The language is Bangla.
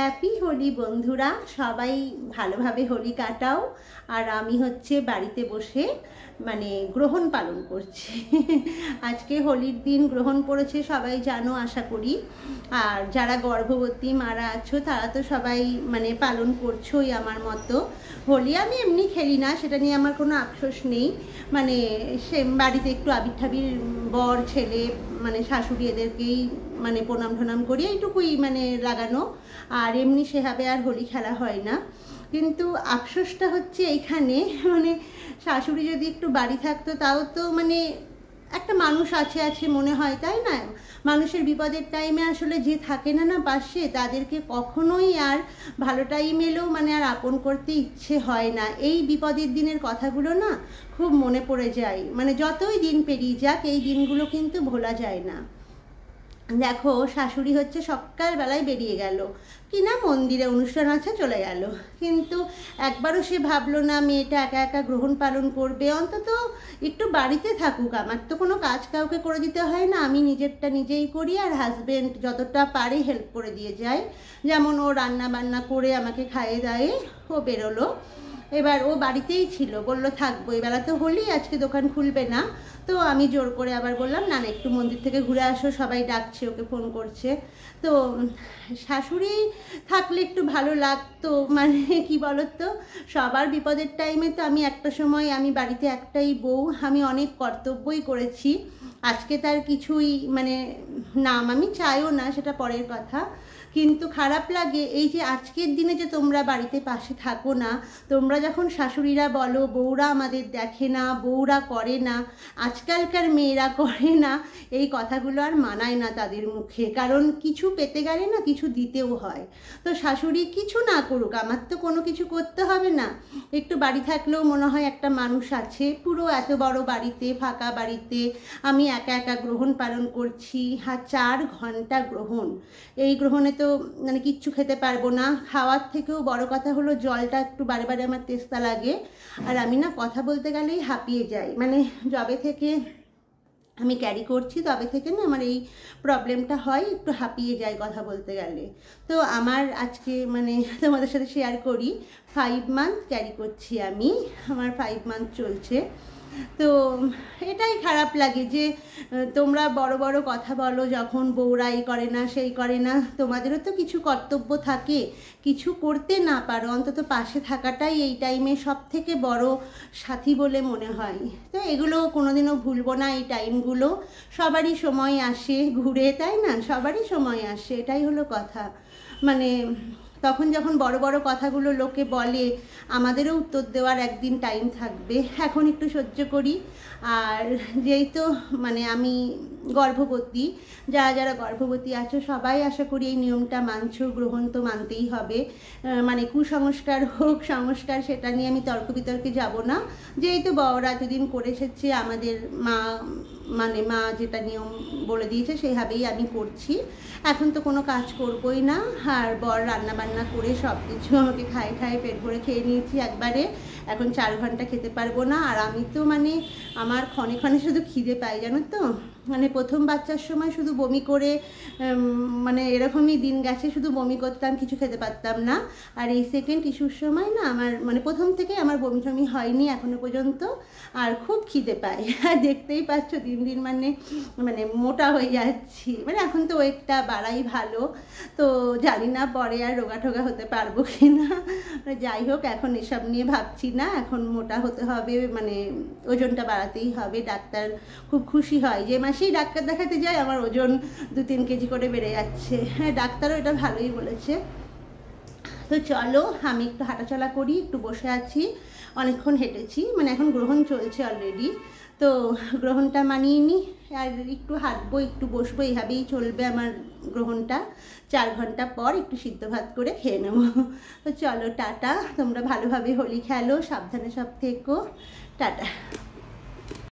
হ্যাপি হোলি বন্ধুরা, সবাই ভালোভাবে হোলি কাটাও। আর আমি হচ্ছে বাড়িতে বসে গ্রহণ পালন করছি। আজকে হোলির দিন গ্রহণ পড়েছে, সবাই জানো আশা করি। আর যারা গর্ভবতী মারা আছো তারা তো সবাই পালন করছোই আমার মতো। হোলি আমি এমনি খেলি না, সেটা নিয়ে আমার কোনো আফসোস নেই। সে বাড়িতে একটু আবির ঠাবির বর ছেলে শাশুড়ি এদেরকেই প্রণাম ঠনাম করি, এইটুকুই লাগানো। আর এমনি সেভাবে আর হোলি খেলা হয় না। কিন্তু আফসোসটা হচ্ছে এইখানে, শাশুড়ি যদি একটু বাড়ি থাকতো তাও তো একটা মানুষ আছে মনে হয়, তাই না? মানুষের বিপদের টাইমে আসলে যে থাকে না পাশে, তাদেরকে কখনোই আর ভালো টাইম এলেও আর আপন করতে ইচ্ছে হয় না। এই বিপদের দিনের কথাগুলো না খুব মনে পড়ে যায়। যতই দিন পেরিয়ে যাক, এই দিনগুলো কিন্তু ভোলা যায় না। দেখো, শাশুড়ি হচ্ছে সকালবেলায় বেরিয়ে গেল, কিনা মন্দিরে অনুষ্ঠান আছে, চলে গেল। কিন্তু একবারও সে ভাবলো না মেয়েটা একা একা গ্রহণ পালন করবে, অন্তত একটু বাড়িতে থাকুক। আমার তো কোনো কাজ কাউকে করে দিতে হয় না, আমি নিজেরটা নিজেই করি। আর হাজব্যান্ড যতটা পারে হেল্প করে দিয়ে যায়, যেমন ও রান্না বান্না করে আমাকে খাইয়ে দায়ে ও বেরোলো। এবার ও বাড়িতেই ছিল, বললো থাকবো, এবেলা তো হোলি, আজকে দোকান খুলবে না। তো আমি জোর করে আবার বললাম না একটু মন্দির থেকে ঘুরে আসো, সবাই ডাকছে, ওকে ফোন করছে। তো শাশুড়ি থাকলে একটু ভালো লাগতো। কি বলতো, সবার বিপদের টাইমে তো আমি একটা সময়, আমি বাড়িতে একটাই বউ, আমি অনেক কর্তব্যই করেছি। আজকে তার কিছুই নাম আমি চাইও না, সেটা পরের কথা। কিন্তু খারাপ লাগে এই যে আজকের দিনে যে তোমরা বাড়িতে পাশে থাকো না। তোমরা যখন শাশুড়িরা বলো বউরা আমাদের দেখে না, বউরা করে না, আজকালকার মেয়েরা করে না, এই কথাগুলো আর মানায় না তাদের মুখে। কারণ কিছু পেতে গেলে না কিছু দিতেও হয়। তো শাশুড়ি কিছু না করুক, আমার তো কোনো কিছু করতে হবে না। একটু বাড়ি থাকলেও মনে হয় একটা মানুষ আছে। পুরো এত বড় বাড়িতে, ফাঁকা বাড়িতে আমি একা একা গ্রহণ পালন করছি। 4 ঘন্টা গ্রহণ। এই গ্রহণে তো কিচ্ছু খেতে পারবো না। খাওয়ার থেকেও বড় কথা হলো জলটা একটু বারে বারে আমার তেষ্টা লাগে। আর আমি না কথা বলতে গেলেই হাঁপিয়ে যাই। যবে থেকে আমি ক্যারি করছি তবে থেকে না আমার এই প্রবলেমটা হয়, একটু হাঁপিয়ে যায় কথা বলতে গেলে। তো আমার আজকে তোমাদের সাথে শেয়ার করি, 5 মান্থ ক্যারি করছি আমি, আমার 5 মান্থ চলছে। তো এটাই খারাপ লাগে যে তোমরা বড় বড় কথা বলো যখন বউরা এই করে না সেই করে না, তোমাদেরও তো কিছু কর্তব্য থাকে। কিছু করতে না পারো, অন্তত পাশে থাকাটাই এই টাইমে সব থেকে বড় সাথী বলে মনে হয়। তো এগুলো কোনোদিনও ভুলবো না। এই টাইমগুলো সবারই সময় আসে ঘুরে, তাই না? সবারই সময় আসে, এটাই হলো কথা। তখন যখন বড় বড় কথাগুলো লোকে বলে, আমাদেরও উত্তর দেওয়ার একদিন টাইম থাকবে। এখন একটু সহ্য করি। আর যেহেতু আমি গর্ভবতী, যারা যারা গর্ভবতী আছো সবাই আশা করি এই নিয়মটা মানছো, গ্রহণ তো মানতেই হবে। কুসংস্কার হোক সংস্কার, সেটা নিয়ে আমি তর্ক বিতর্কে যাব না। যেহেতু বড়রা এতদিন করে এসেছে, আমাদের মা যেটা নিয়ম বলে দিয়েছে সেইভাবেই আমি করছি। এখন তো কোনো কাজ করবোই না। আর বর রান্না বান্না করে সব কিছু আমাকে খায় পেট ভরে খেয়ে নিয়েছি একবারে। এখন 4 ঘন্টা খেতে পারবো না। আর আমি তো আমার ক্ষণে ক্ষণে শুধু খিদে পাই, জানো তো। প্রথম বাচ্চার সময় শুধু বমি করে এরকমই দিন গেছে, শুধু বমি করতাম, কিছু খেতে পারতাম না। আর এই সেকেন্ড ইস্যুর সময় না আমার প্রথম থেকে আমার বমি টমি হয়নি এখনো পর্যন্ত। আর খুব খিদে পায়। আর দেখতেই পাচ্ছ দিন দিন মোটা হয়ে যাচ্ছি। এখন তো ওয়েটটা বাড়াই ভালো। তো জানি না পরে আর রোগা ঠোগা হতে পারবো কি না। যাই হোক, এখন এসব নিয়ে ভাবছি না। এখন মোটা হতে হবে, ওজনটা বাড়াতেই হবে। ডাক্তার খুব খুশি হয়, যে মাসেই ডাক্তার দেখাতে যায় আমার ওজন 2-3 কেজি করে বেড়ে যাচ্ছে। হ্যাঁ, ডাক্তারও এটা ভালোই বলেছে। তো চলো আমি একটু হাঁটাচলা করি, একটু বসে আছি, অনেকক্ষণ হেঁটেছি। এখন গ্রহণ চলছে অলরেডি। তো গ্রহণটা মানিয়ে নিই, আর একটু হাঁটবো, একটু বসবো, এইভাবেই চলবে আমার গ্রহণটা। 4 ঘন্টা পর একটু সিদ্ধ ভাত করে খেয়ে নেবো। তো চলো টাটা, তোমরা ভালোভাবে হোলি খেলো, সাবধানে সব থেকো, টাটা।